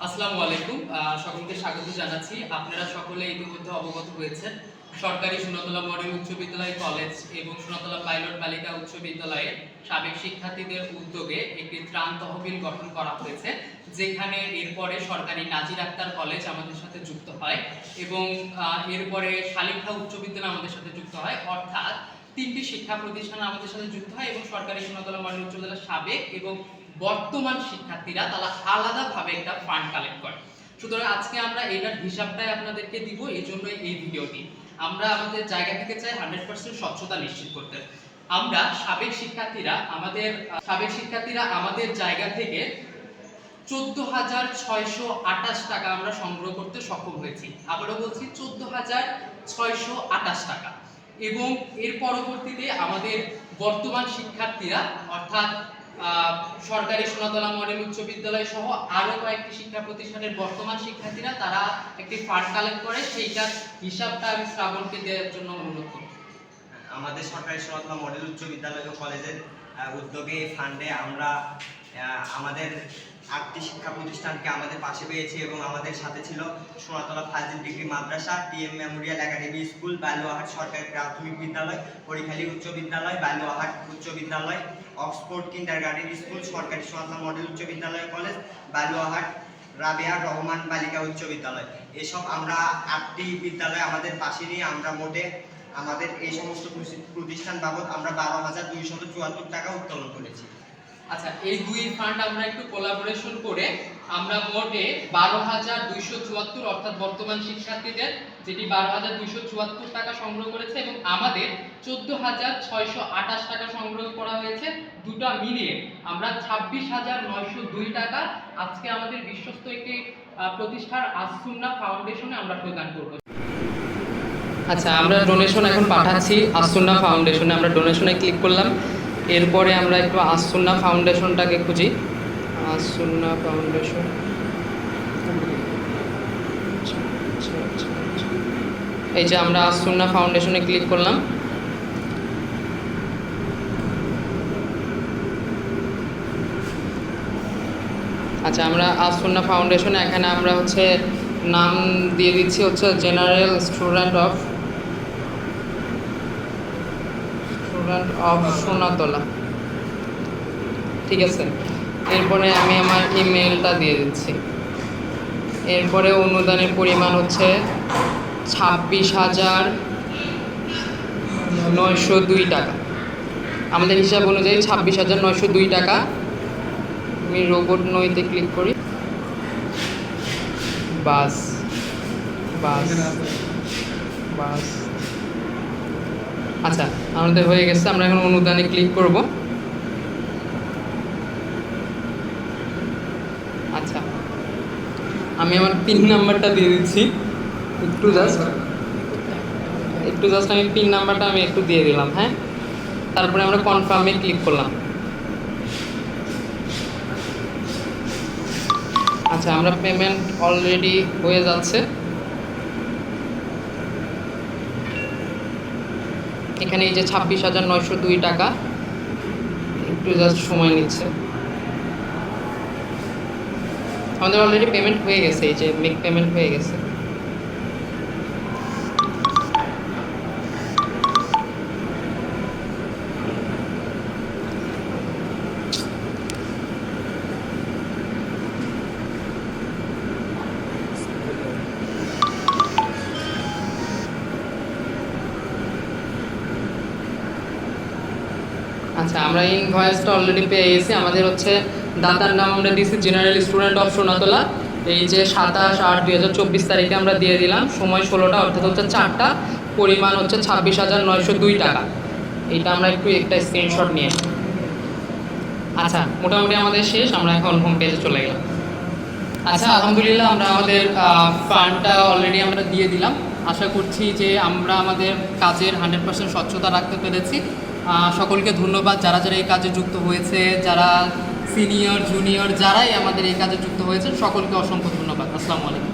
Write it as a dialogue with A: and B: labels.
A: আসসালামু আলাইকুম, সকলকে স্বাগত জানাচ্ছি। আপনারা সকলে ইতিমধ্যে অবগত হয়েছেন সরকারি সোনাতলা মডেল উচ্চ বিদ্যালয় কলেজ এবং সোনাতলা পাইলট বালিকা উচ্চ বিদ্যালয়ের সাবেক শিক্ষার্থীদের উদ্যোগে একটি ত্রাণ তহবিল গঠন করা হয়েছে, যেখানে এরপরে সরকারি নাজির আক্তার কলেজ আমাদের সাথে যুক্ত হয় এবং এরপরে শালিখা উচ্চ বিদ্যালয় আমাদের সাথে যুক্ত হয়। অর্থাৎ তিনটি শিক্ষা প্রতিষ্ঠান আমাদের সাথে যুক্ত হয় এবং সরকারি সোনাতলা মডেল উচ্চ বিদ্যালয়ের সাবেক এবং বর্তমান শিক্ষার্থীরা তারা আলাদাভাবে একটা ফান্ড কালেক্ট করে। সুতরাং আজকে আমরা এটার হিসাবটাই আপনাদেরকে দিব, এই জন্য এই ভিডিওটি। আমরা আমাদের জায়গা থেকে চাই 100% স্বচ্ছতা নিশ্চিত করতে। আমরা সাবেক শিক্ষার্থীরা আমাদের জায়গা থেকে 14,628 টাকা আমরা সংগ্রহ করতে সক্ষম হয়েছি। আবারও বলছি 14,628 টাকা। এবং এর পরবর্তীতে আমাদের বর্তমান শিক্ষার্থীরা অর্থাৎ সরকারি সোনাতলা মডেল উচ্চ বিদ্যালয় সহ আরো কয়েকটি শিক্ষা প্রতিষ্ঠানের বর্তমান শিক্ষার্থীরা তারা একটি ফান্ড কালেক্ট করে, সেইটার হিসাবটা আমি শ্রাবণকে দেওয়ার জন্য অনুরোধ করব।
B: আমাদের সরকারি সোনাতলা মডেল উচ্চ বিদ্যালয় ও কলেজের উদ্যোগে এই ফান্ডে আমরা আমাদের 8টি শিক্ষা প্রতিষ্ঠানকে আমাদের পাশে পেয়েছি এবং আমাদের সাথে ছিল সোনাতলা ফাজিল ডিগ্রি মাদ্রাসা, টিএম মেমোরিয়াল একাডেমি স্কুল, বালুয়াহাট সরকারি প্রাথমিক বিদ্যালয়, হরিখালী উচ্চ বিদ্যালয়, বালুয়াহাট উচ্চ বিদ্যালয়, অক্সফোর্ড কিন্ডারগার্টেন স্কুল, সরকারি সোনাতলা মডেল উচ্চ বিদ্যালয় কলেজ, বালুয়াহাট রাবেয়া রহমান বালিকা উচ্চ বিদ্যালয়। এসব আমরা 8টি বিদ্যালয় আমাদের পাশে নিয়ে আমরা মোটে আমাদের এই সমস্ত প্রতিষ্ঠান বাবদ আমরা 12,274 টাকা উত্তোলন করেছি।
A: আচ্ছা, এই দুই ফান্ড আমরা একটু কোলাবোরেশন করে আমরা মোটে 12,274 অর্থাৎ বর্তমান শিক্ষার্থীদের যেটি 12,274 টাকা সংগ্রহ করেছে এবং আমাদের 14,628 টাকা সংগ্রহ করা হয়েছে। দুটো মিলিয়ে আমরা 26,902 টাকা আজকে আমাদের বিশ্বস্ত একটি প্রতিষ্ঠান আস-সুন্নাহ ফাউন্ডেশনে আমরা প্রদান করব। আচ্ছা, আমরা ডোনেশন এখন পাঠাচ্ছি আস-সুন্নাহ ফাউন্ডেশনে। আমরা ডোনেশনে ক্লিক করলাম, এরপরে আমরা একটু আস-সুন্নাহ ফাউন্ডেশনটাকে খুঁজি। আস-সুন্নাহ ফাউন্ডেশন, এই যে আমরা আস-সুন্নাহ ফাউন্ডেশনে ক্লিক করলাম। আচ্ছা, আমরা আস-সুন্নাহ ফাউন্ডেশনে এখানে আমরা হচ্ছে নাম দিয়ে দিচ্ছি হচ্ছে জেনারেল স্টুডেন্ট অফ সোনাতলা। ঠিক আছে, এরপরে আমি আমার ইমেলটা দিয়ে দিচ্ছি। এরপরে অনুদানের পরিমাণ হচ্ছে 26,902 টাকা। আমাদের হিসাব অনুযায়ী 26,902 টাকা। আমি রোবট নইতে ক্লিক করি। বাস বাস বাস আচ্ছা, আমাদের হয়ে গেছে। আমরা এখন অনুদানে ক্লিক করব। আচ্ছা, আমি আমার পিন নাম্বারটা দিয়ে দিচ্ছি। একটু জাস্ট আমি পিন নাম্বারটা আমি একটু দিয়ে দিলাম। হ্যাঁ, তারপরে আমরা কনফার্মে ক্লিক করলাম। আচ্ছা, আমরা পেমেন্ট অলরেডি হয়ে যাচ্ছে। এখানে এই যে 26,902 টাকা, একটু জাস্ট সময় নিচ্ছে। আমাদের অলরেডি পেমেন্ট হয়ে গেছে, এই যে মেক পেমেন্ট হয়ে গেছে। আচ্ছা, আমরা ইনভয়েসটা অলরেডি পেয়ে গেছি। আমাদের হচ্ছে দাতার নাম আমরা দিয়েছি জেনারেল স্টুডেন্ট অফ সোনাতলা। এই যে 27/8/2024 তারিখে আমরা দিয়ে দিলাম। সময় 16টা অর্থাৎ হচ্ছে 4টা, পরিমাণ হচ্ছে 26,902 টাকা। এইটা আমরা একটু একটা স্ক্রিনশট নিয়ে। আচ্ছা, মোটামুটি আমাদের শেষ। আমরা এখন হোম পেজে চলে গেলাম। আচ্ছা, আলহামদুলিল্লাহ আমরা আমাদের ফান্ডটা অলরেডি আমরা দিয়ে দিলাম। আশা করছি যে আমরা আমাদের কাজের 100% স্বচ্ছতা রাখতে পেরেছি। সকলকে ধন্যবাদ যারা যারা এই কাজে যুক্ত হয়েছে, যারা সিনিয়র জুনিয়র যারাই আমাদের এই কাজে যুক্ত হয়েছে, সকলকে অসংখ্য ধন্যবাদ। আসসালামু আলাইকুম।